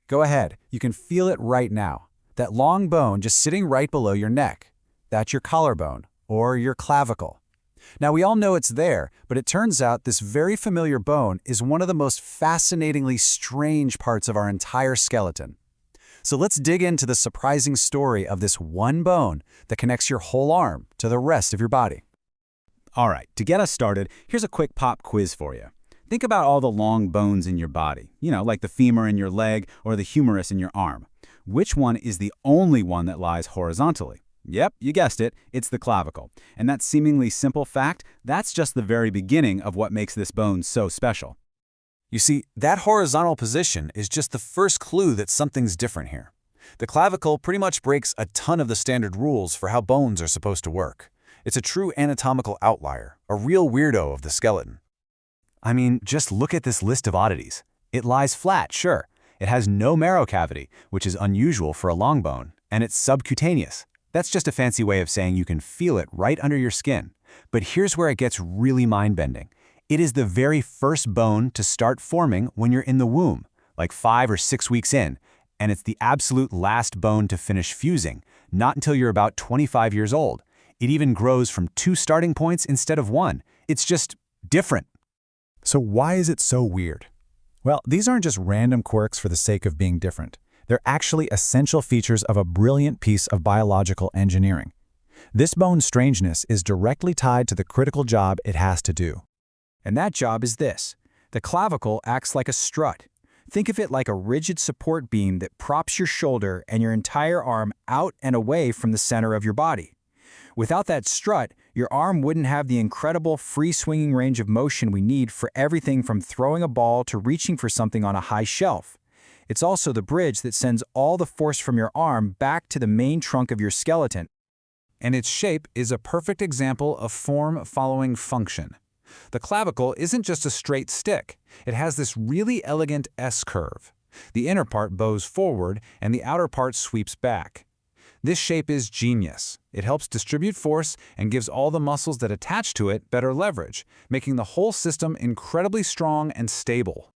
Go ahead, you can feel it right now. That long bone just sitting right below your neck. That's your collarbone, or your clavicle. Now we all know it's there, but it turns out this very familiar bone is one of the most fascinatingly strange parts of our entire skeleton. So let's dig into the surprising story of this one bone that connects your whole arm to the rest of your body. All right, to get us started, here's a quick pop quiz for you. Think about all the long bones in your body, like the femur in your leg or the humerus in your arm. Which one is the only one that lies horizontally? Yep, you guessed it, it's the clavicle. And that seemingly simple fact, that's just the very beginning of what makes this bone so special. You see, that horizontal position is just the first clue that something's different here. The clavicle pretty much breaks a ton of the standard rules for how bones are supposed to work. It's a true anatomical outlier, a real weirdo of the skeleton. I mean, just look at this list of oddities. It lies flat, sure. It has no marrow cavity, which is unusual for a long bone, and it's subcutaneous. That's just a fancy way of saying you can feel it right under your skin. But here's where it gets really mind-bending. It is the very first bone to start forming when you're in the womb, like 5 or 6 weeks in, and it's the absolute last bone to finish fusing, not until you're about 25 years old. It even grows from 2 starting points instead of 1. It's just different. So why is it so weird? Well, these aren't just random quirks for the sake of being different. They're actually essential features of a brilliant piece of biological engineering. This bone's strangeness is directly tied to the critical job it has to do. And that job is this. The clavicle acts like a strut. Think of it like a rigid support beam that props your shoulder and your entire arm out and away from the center of your body. Without that strut, your arm wouldn't have the incredible free-swinging range of motion we need for everything from throwing a ball to reaching for something on a high shelf. It's also the bridge that sends all the force from your arm back to the main trunk of your skeleton. And its shape is a perfect example of form following function. The clavicle isn't just a straight stick. It has this really elegant S-curve. The inner part bows forward and the outer part sweeps back. This shape is genius. It helps distribute force and gives all the muscles that attach to it better leverage, making the whole system incredibly strong and stable.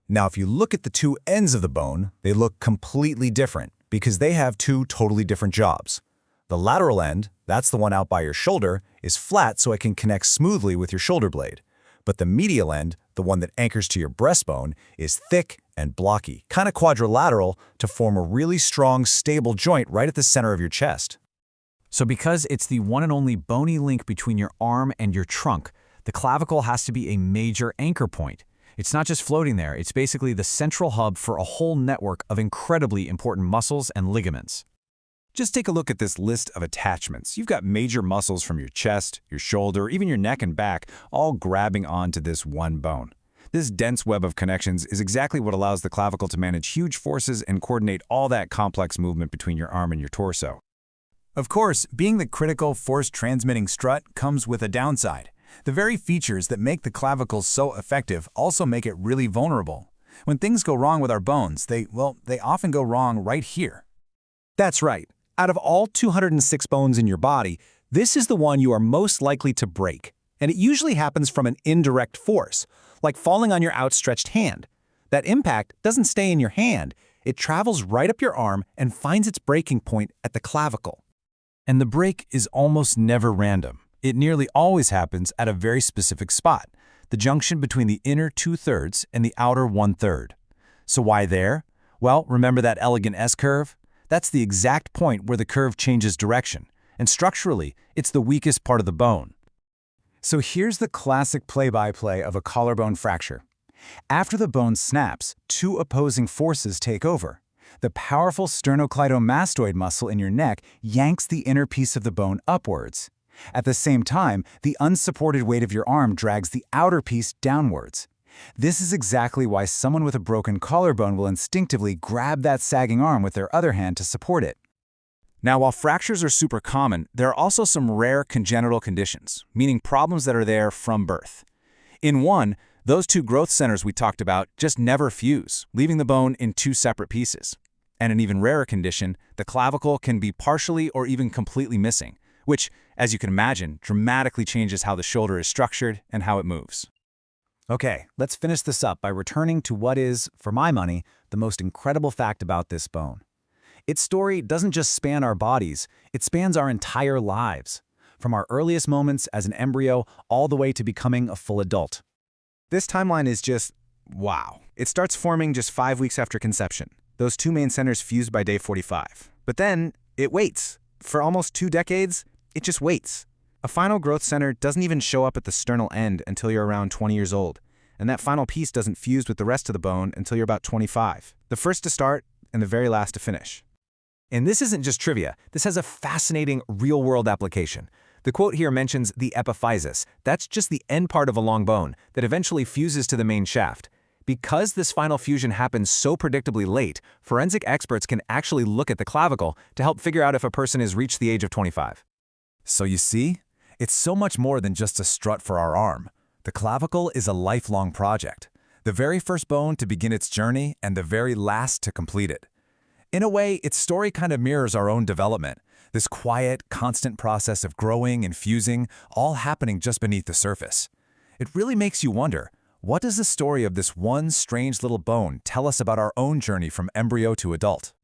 Now, if you look at the 2 ends of the bone, they look completely different because they have 2 totally different jobs. The lateral end, that's the one out by your shoulder, is flat so it can connect smoothly with your shoulder blade. But the medial end, the one that anchors to your breastbone, is thick and blocky, kind of quadrilateral, to form a really strong, stable joint right at the center of your chest. So because it's the one and only bony link between your arm and your trunk, the clavicle has to be a major anchor point. It's not just floating there, it's basically the central hub for a whole network of incredibly important muscles and ligaments. Just take a look at this list of attachments. You've got major muscles from your chest, your shoulder, even your neck and back, all grabbing onto this one bone. This dense web of connections is exactly what allows the clavicle to manage huge forces and coordinate all that complex movement between your arm and your torso. Of course, being the critical force-transmitting strut comes with a downside. The very features that make the clavicle so effective also make it really vulnerable. When things go wrong with our bones, they often go wrong right here. That's right. Out of all 206 bones in your body, this is the one you are most likely to break. And it usually happens from an indirect force, like falling on your outstretched hand. That impact doesn't stay in your hand. It travels right up your arm and finds its breaking point at the clavicle. And the break is almost never random. It nearly always happens at a very specific spot, the junction between the inner 2/3 and the outer 1/3. So why there? Well, remember that elegant S-curve? That's the exact point where the curve changes direction, and structurally, it's the weakest part of the bone. So here's the classic play-by-play of a collarbone fracture. After the bone snaps, 2 opposing forces take over. The powerful sternocleidomastoid muscle in your neck yanks the inner piece of the bone upwards. At the same time, the unsupported weight of your arm drags the outer piece downwards. This is exactly why someone with a broken collarbone will instinctively grab that sagging arm with their other hand to support it. Now, while fractures are super common, there are also some rare congenital conditions, meaning problems that are there from birth. In one, those 2 growth centers we talked about just never fuse, leaving the bone in 2 separate pieces. And an even rarer condition, the clavicle can be partially or even completely missing, which, as you can imagine, dramatically changes how the shoulder is structured and how it moves. Okay, let's finish this up by returning to what is, for my money, the most incredible fact about this bone. Its story doesn't just span our bodies, it spans our entire lives, from our earliest moments as an embryo all the way to becoming a full adult. This timeline is just, wow. It starts forming just 5 weeks after conception. Those two main centers fuse by day 45. But then, it waits. For almost 2 decades, it just waits. A final growth center doesn't even show up at the sternal end until you're around 20 years old, and that final piece doesn't fuse with the rest of the bone until you're about 25. The first to start and the very last to finish. And this isn't just trivia. This has a fascinating real-world application. The quote here mentions the epiphysis. That's just the end part of a long bone that eventually fuses to the main shaft. Because this final fusion happens so predictably late, forensic experts can actually look at the clavicle to help figure out if a person has reached the age of 25. So you see, it's so much more than just a strut for our arm. The clavicle is a lifelong project, the very first bone to begin its journey and the very last to complete it. In a way, its story kind of mirrors our own development, this quiet, constant process of growing and fusing, all happening just beneath the surface. It really makes you wonder, what does the story of this one strange little bone tell us about our own journey from embryo to adult?